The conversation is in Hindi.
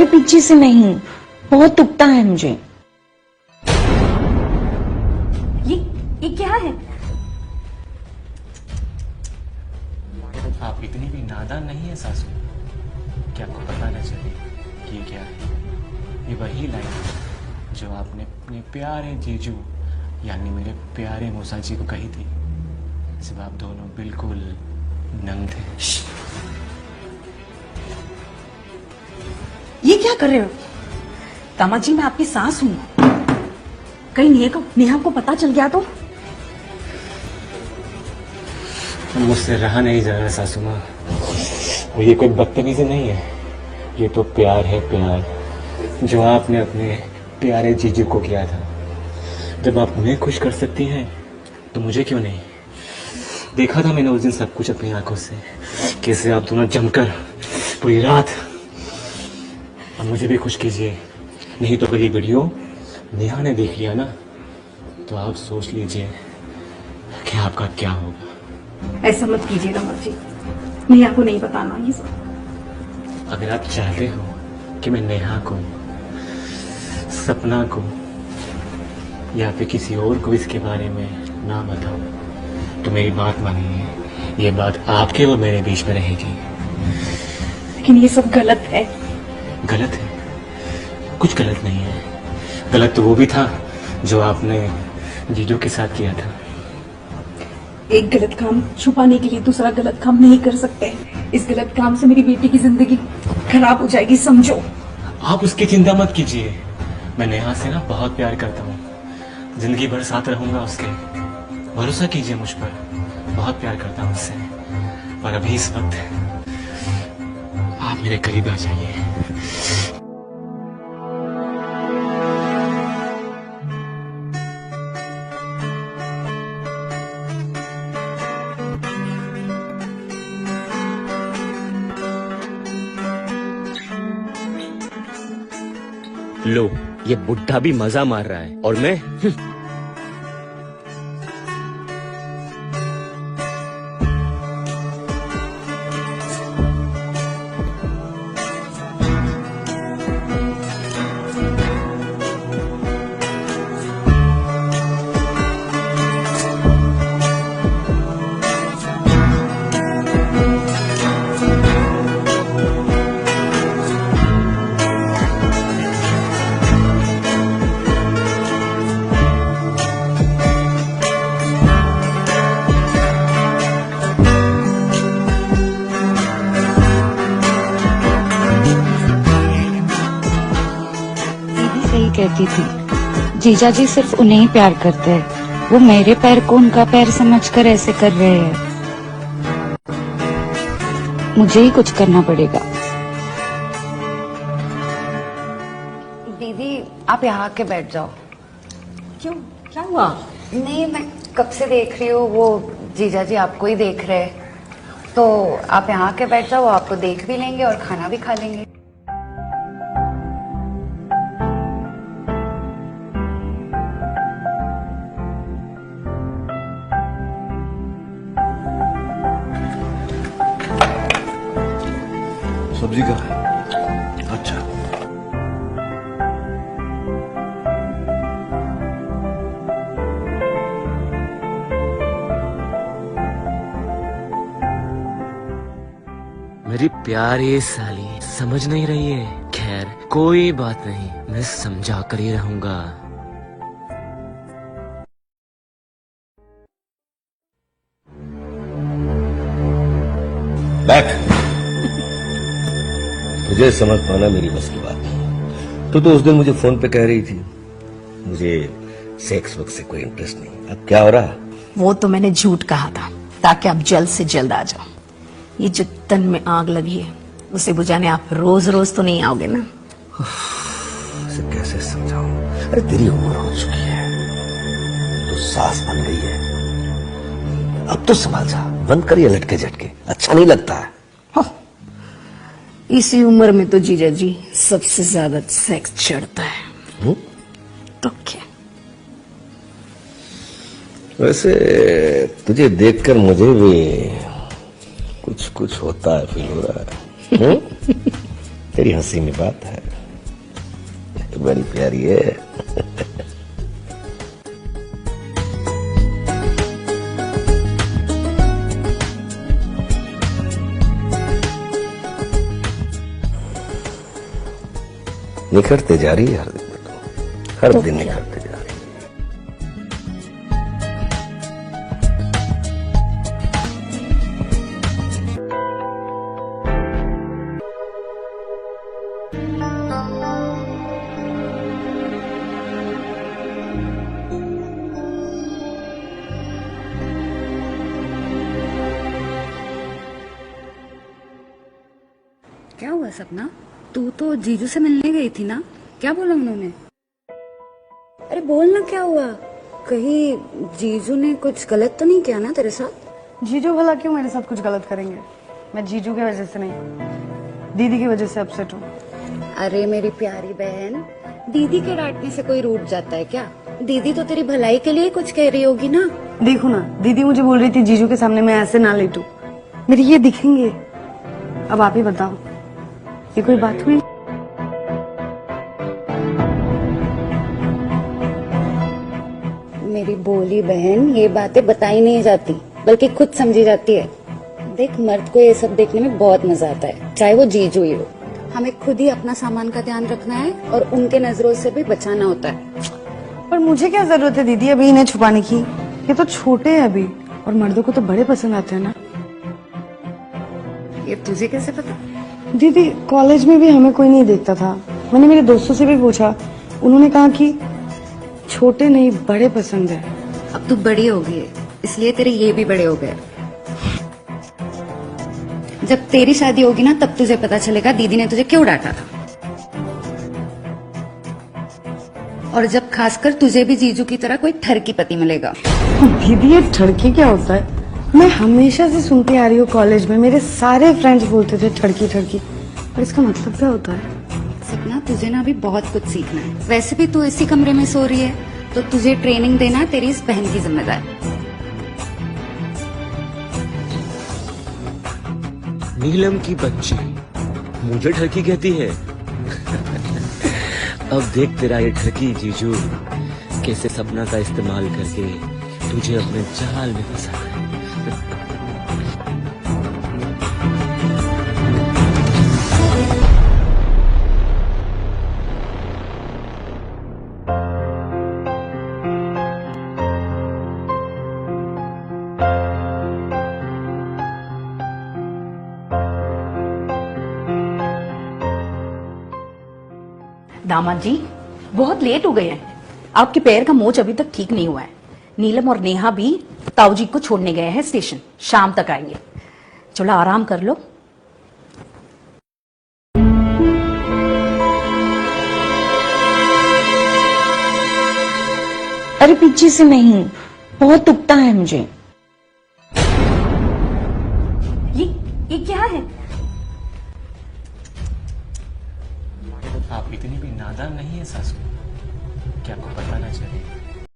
पीछे से नहीं, बहुत दुखता है मुझे। ये क्या है? आप इतनी भी नादान नहीं है सासू कि आपको पता न चले कि ये क्या है। ये वही लाइन है जो आपने अपने प्यारे जीजू यानी मेरे प्यारे मूसा जी को कही थी जब आप दोनों बिल्कुल नंग थे। ये क्या कर रहे हो? दामाद जी, मैं आपकी सास हूँ। कहीं नेहा को पता चल गया तो? मुझसे रहा नहीं जा रहा सासू माँ। और ये कोई बदतमीजी नहीं है, ये तो प्यार है, प्यार जो आपने अपने प्यारे जीजू को किया था। जब आप उन्हें खुश कर सकती हैं तो मुझे क्यों नहीं? देखा था मैंने उस दिन सब कुछ अपनी आंखों से, कैसे आप दोनों जमकर पूरी रात। अब मुझे भी खुश कीजिए, नहीं तो कभी वीडियो नेहा ने देख लिया ना तो आप सोच लीजिए कि आपका क्या होगा। ऐसा मत कीजिए दामाद जी, नेहा को नहीं बताना ये सब। अगर आप चाहते हो कि मैं नेहा को, सपना को या फिर किसी और को इसके बारे में ना बताऊं तो मेरी बात मानिए, ये बात आपके और मेरे बीच में रहेगी। लेकिन ये सब गलत है। गलत है? कुछ गलत नहीं है। गलत तो वो भी था जो आपने जीजू के साथ किया था। एक गलत काम छुपाने के लिए दूसरा गलत काम नहीं कर सकते। इस गलत काम से मेरी बेटी की जिंदगी खराब हो जाएगी, समझो। आप उसकी चिंता मत कीजिए, मैं नेहा से ना बहुत प्यार करता हूँ, जिंदगी भर साथ रहूंगा उसके। भरोसा कीजिए मुझ पर, बहुत प्यार करता हूँ उससे। पर अभी इस वक्त आप मेरे करीब आ जाइए। लो, ये बुढ़ा भी मजा मार रहा है और मैं कहती थी जीजा जी सिर्फ उन्हें ही प्यार करते हैं, वो मेरे पैर को उनका पैर समझकर ऐसे कर रहे हैं। मुझे ही कुछ करना पड़ेगा। दीदी, आप यहाँ आके बैठ जाओ। क्यों, क्या हुआ? नहीं, मैं कब से देख रही हूँ, वो जीजा जी आपको ही देख रहे हैं, तो आप यहाँ आके बैठ जाओ, वो आपको देख भी लेंगे और खाना भी खा लेंगे। सब्जी का अच्छा। मेरी प्यारी साली समझ नहीं रही है। खैर कोई बात नहीं, मैं समझा कर ही रहूंगा। बैठ। तुझे समझ पाना मेरी बस की बात नहीं। तो उस दिन मुझे फोन पे कह रही थी मुझे सेक्स वक्त से कोई इंटरेस्ट नहीं। अब क्या हो रहा? वो तो मैंने झूठ कहा था ताकि आप जल्द से जल्द आ जाओ। ये जो तन में आग लगी है उसे बुझाने आप रोज रोज तो नहीं आओगे ना। इसे कैसे समझाऊं? अरे तेरी उम्र हो चुकी है, तो सास बन गई है, अब तो संभाल जा। बंद करिए लटके झटके, अच्छा नहीं लगता है। इसी उम्र में तो जीजा जी सबसे ज्यादा सेक्स चढ़ता है। तो क्या? वैसे तुझे देखकर मुझे भी कुछ कुछ होता है, फील हो रहा है। तेरी हंसी में बात है। बड़ी प्यारी है। निखरते जा रही है हर दिन, हर दिन निखरते जा रही है। क्या हुआ सपना? तू तो जीजू से मिलने गई थी ना, क्या बोला उन्होंने? अरे बोलना क्या हुआ? कहीं जीजू ने कुछ गलत तो नहीं किया ना तेरे साथ? जीजू भला क्यों मेरे साथ कुछ गलत करेंगे? मैं जीजू की वजह से नहीं, दीदी की वजह से अपसेट हूँ। अरे मेरी प्यारी बहन, दीदी के डांटने से कोई रूठ जाता है क्या? दीदी तो तेरी भलाई के लिए कुछ कह रही होगी ना। देखो ना, दीदी मुझे बोल रही थी जीजू के सामने मैं ऐसे ना लेटूं, मेरे ये दिखेंगे। अब आप ही बताओ, ये कोई बात हुई? मेरी भोली बहन, ये बातें बताई नहीं जाती बल्कि खुद समझी जाती है। देख, मर्द को ये सब देखने में बहुत मजा आता है, चाहे वो जीजू ही हो। हमें खुद ही अपना सामान का ध्यान रखना है और उनके नजरों से भी बचाना होता है। पर मुझे क्या जरूरत है दीदी अभी इन्हें छुपाने की? ये तो छोटे हैं अभी, और मर्दों को तो बड़े पसंद आते हैं ना। ये तुझे कैसे पता? दीदी कॉलेज में भी हमें कोई नहीं देखता था, मैंने मेरे दोस्तों से भी पूछा, उन्होंने कहा कि छोटे नहीं बड़े पसंद है। अब तू बड़ी हो गई है, इसलिए तेरे ये भी बड़े हो गए। जब तेरी शादी होगी ना, तब तुझे पता चलेगा दीदी ने तुझे क्यों डांटा था। और जब खासकर तुझे भी जीजू की तरह कोई ठरकी पति मिलेगा। दीदी ये ठड़की क्या होता है? मैं हमेशा से सुनती आ रही हूँ, कॉलेज में मेरे सारे फ्रेंड्स बोलते थे ठड़की ठड़की, पर इसका मतलब क्या होता है? सपना, तुझे ना अभी बहुत कुछ सीखना है। वैसे भी तू इसी कमरे में सो रही है, तो तुझे ट्रेनिंग देना तेरी इस बहन की जिम्मेदारी। नीलम की बच्ची मुझे ठरकी कहती है। अब देख तेरा ये ठरकी जीजू कैसे सपना का इस्तेमाल करके तुझे अपने जाल में फंसा है। दामाद जी बहुत लेट हो गए हैं, आपके पैर का मोच अभी तक ठीक नहीं हुआ है। नीलम और नेहा भी ताऊ जी को छोड़ने गए हैं स्टेशन, शाम तक आएंगे। चलो आराम कर लो। अरे पीछे से नहीं, बहुत दुखता है मुझे। ये क्या है? आप इतनी भी नादान नहीं है सासू, क्या आपको पता ना चले